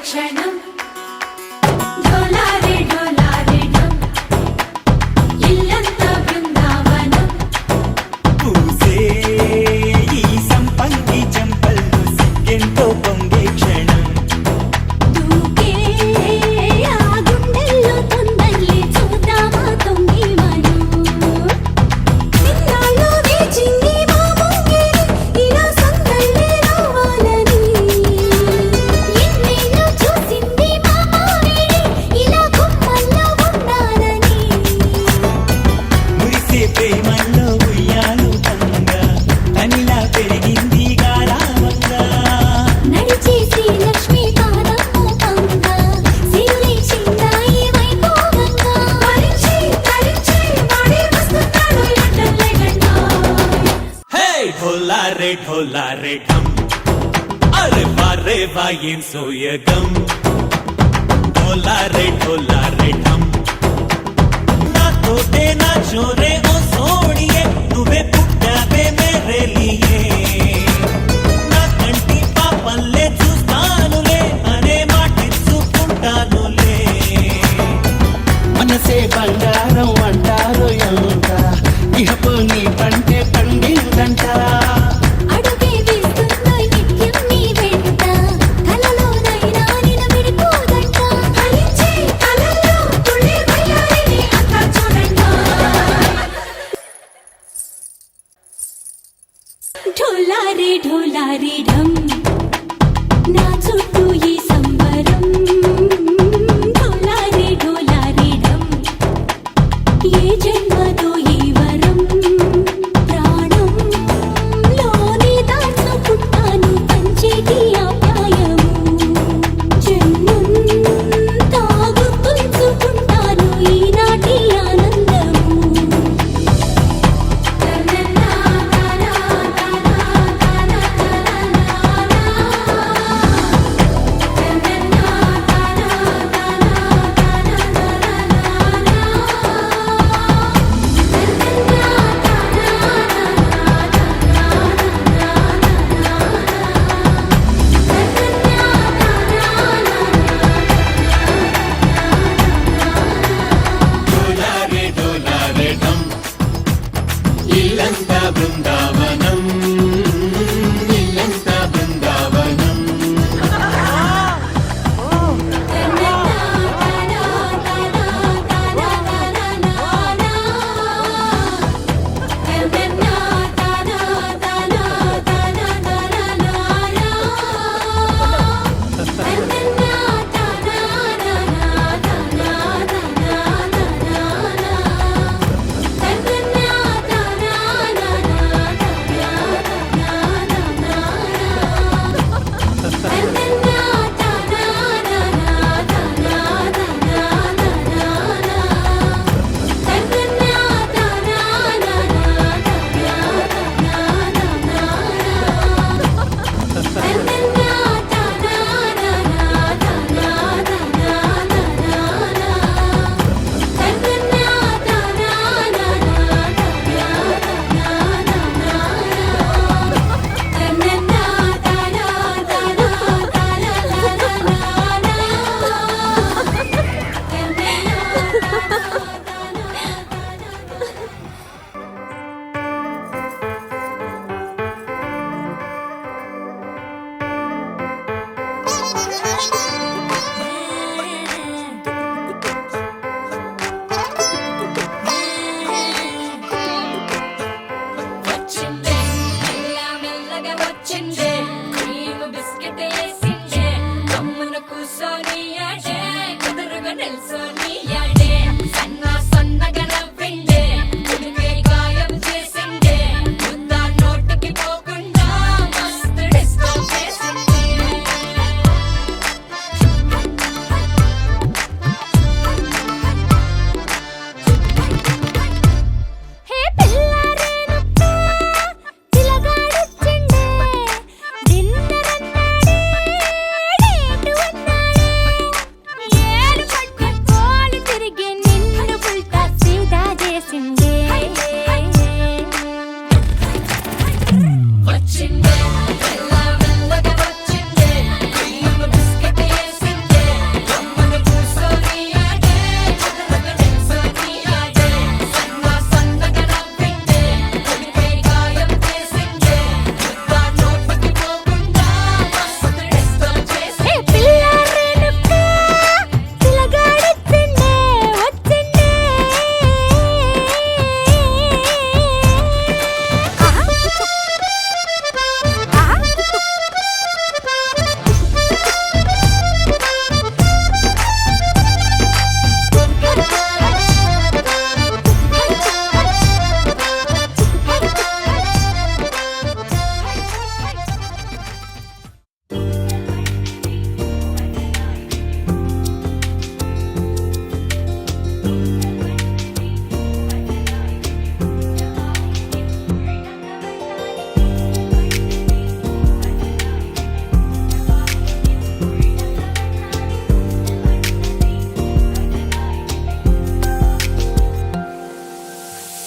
క్షణం ढोला रे ढम अरे वारे वाइन सोयगम ढोला रे ढम ना तो देना चोरे ओ सोड़िए नुवे पुट्टावे मेरे लिए ना कंटी पापल्ले చూస్తానులే అనే మాటిచ్చుకుంటానులే మనసే బంగారం అంటారు ఎంత ఇహపు నీ పంటే పండిందంట ढोला रे నీయాడే కుదురుగా నిల్సో నీయాడే సన్న సన్నగా నవ్విండే గుడికే గాయం చేసిండే ముద్ద నోటికి పోకుండా మస్తు డిస్టర్బ్ చేసిండే హే పిల్లారేనుక్క తిలగాడొచ్చిండే డిన్నర్ అన్నాడే డేటు అన్నాడే ఏడు పట్టుకోలు తిరిగి నిన్ను పుల్టా సీదా చేసిండే వచ్చిండే మెల్ల మెల్లగా వచ్చిండే అయ్యమ్మ బిస్కెట్ వేసిండే అమ్మను కూసోనియాడే కుదురుగా నిల్సోనియాడే సన్న సన్నగా నవ్విండే గుడికే గాయం చేసిండే ముద్ద నోటికి పోకుండా మస్తు డిస్టర్బ్ చేసిండే హే పిల్లారేనుక్క తిలగాడొచ్చిండే వచ్చిండే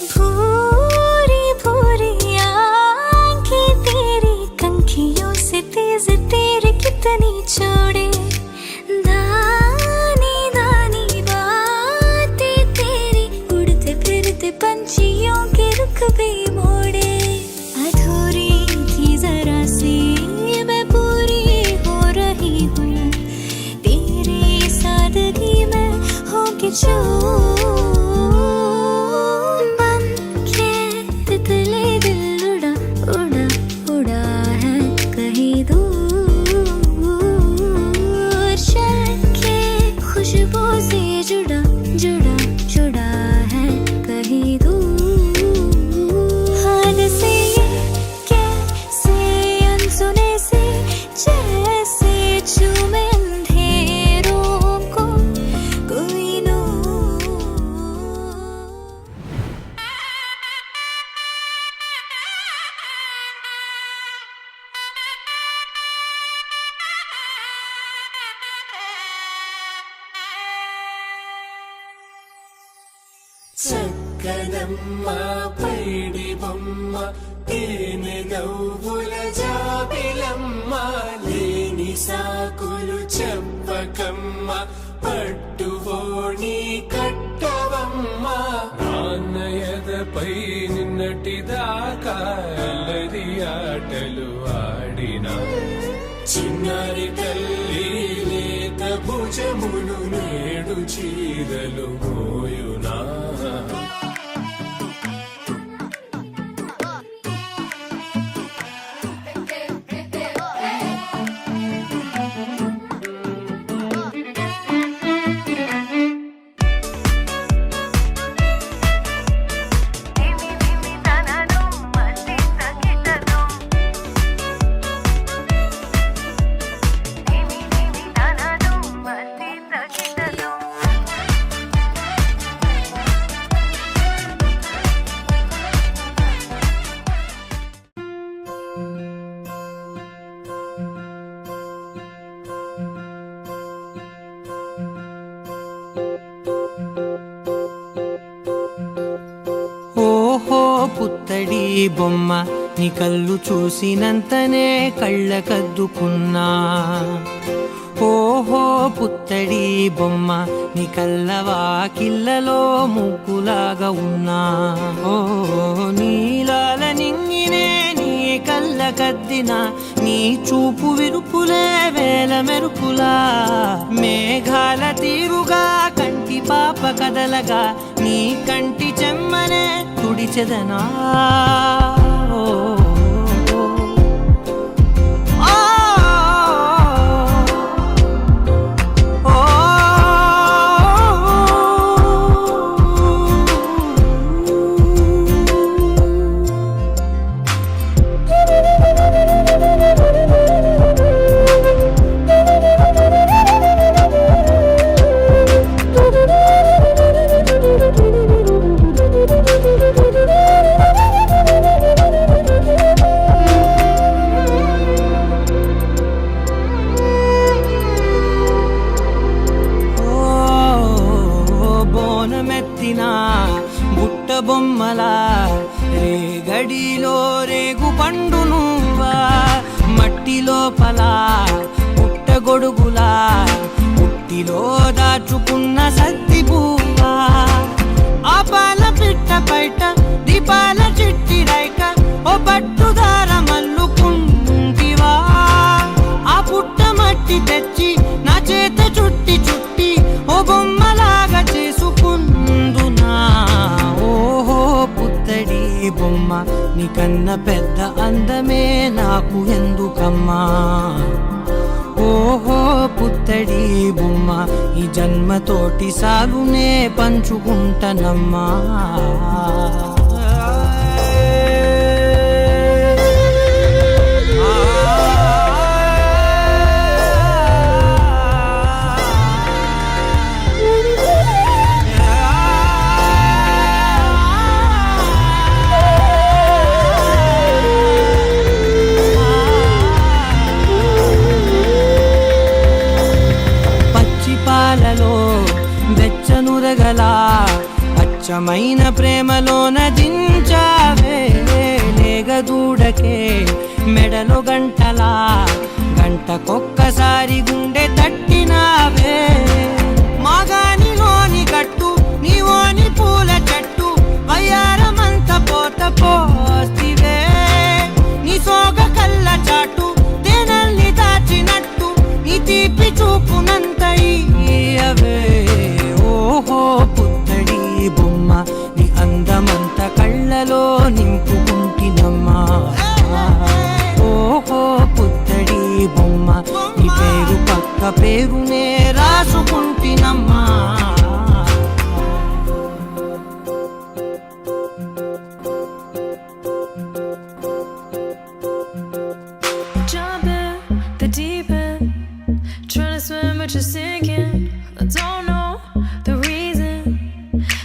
भूरी भूरी आँखें तेरी कंखियों से तेज तेरे कितनी छोड़े दानी दानी बातें तेरी उड़ते फिरते पंछियों के रुख भी मोड़े अधूरी थी जरा सी मैं पूरी हो रही हूँ तेरी सादगी में होके जो बन के तितली दिल उड़ा उड़ा उड़ा है कहीं दूर चल के खुशबू से जुड़ा जुड़ा जुड़ा है कहीं दूर हाथ से ये कैसे अनसुने से जैसे झूमे अंधेरों को कोई नूर చక్కనమ్మ పైడి బొమ్మ తేనె నవ్వుల జాబిలమ్మ లేని సాకులు చెప్పకమ్మ పట్టువోణి కట్టవమ్మ నాన్నయదపై నిన్నటిదాకా అల్లరి ఆటలు ఆడినా చిన్నారి తల్లి లేత భుజములు నేడు చీరలు మోయునా పుత్తడి బొమ్మ నీ కళ్ళు చూసినంతనే కళ్ళకద్దుకున్నా ఓహో పుత్తడి బొమ్మ నీ కళ్ళవాకిళ్ళలో ముగ్గులాగా ఉన్నా ఓ నీలాల నింగినే నీ కళ్ళకద్దిన నీ చూపు విరుపులే వేల మెరుపులా మేఘాల తీరుగా కంటి పాప కదలగా నీ కంటి చెమ్మనే తుడిచెదనా పండు నువ్వా మట్టి లోపల పుట్టగొడుగులా పుట్టిలో దాచుకున్న సత్తి పువ్వా ఆ పాల పిట్ట బయట దీపాల చిట్టి రైక ఓ పట్టుదార మల్లుకుంటివా ఆ పుట్ట మట్టి తెచ్చి నా చేత చుట్టి చుట్టి ఓ బొమ్మలాగా చేసుకుందునా ఓహో పుత్తడి బొమ్మ నీకన్న పెద్ద అందమే నాకు ఎందుకమ్మా ఓహో పుత్తడి బొమ్మ ఈ జన్మతోటి సాగునే పంచుకుంటనమ్మా వెచ్చనురగల అచ్చమైన ప్రేమలోన దించావే లేగదూడకే మెడలో గంటలా గంటకొక్కసారి గుండె తట్టినావే మాగానిలోని గట్టు నీవోని పూల చెట్టు వయ్యారమంత పోత పోస్తివే నీ సోగ కళ్ళ చాటు తేనల్ని దాచినట్టు నీ తీపి చూపునంత ఇయ్యవే ఓహో పుత్తడి బొమ్మ నీ అందమంత కళ్ళలో నింపుకుంటినమ్మా ఓహో పుత్తడి బొమ్మ నీ పేరు పక్క పేరునే రాసుకుంటినమ్మా Just sinking, I don't know the reason.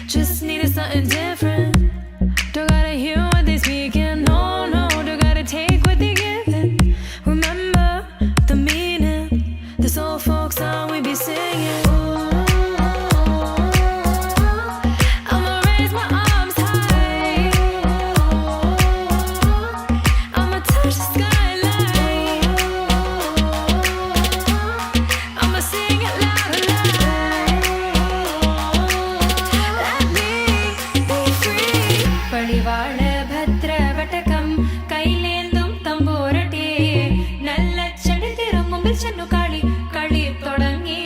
Just needed something different. Don't gotta hear what they speaking. No, no, don't gotta take what they giving. Remember the meaning. This old folk song we be singing. I'ma raise my arms high. I'ma touch the skyline. I'ma sing it loud and loud. Let me be free. Padivaal bhadra vatakam kailendum tamborati nalla chadithirumbul channu kali kali thodangi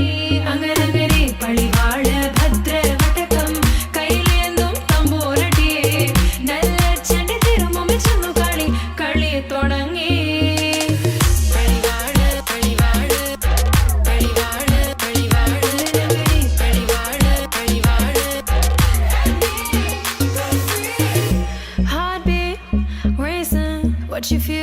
angarangari padivaal bhadra vatakam kailendum tamborati nalla chadithirumbul channu kali kali thodangi Heartbeat racing, what you feel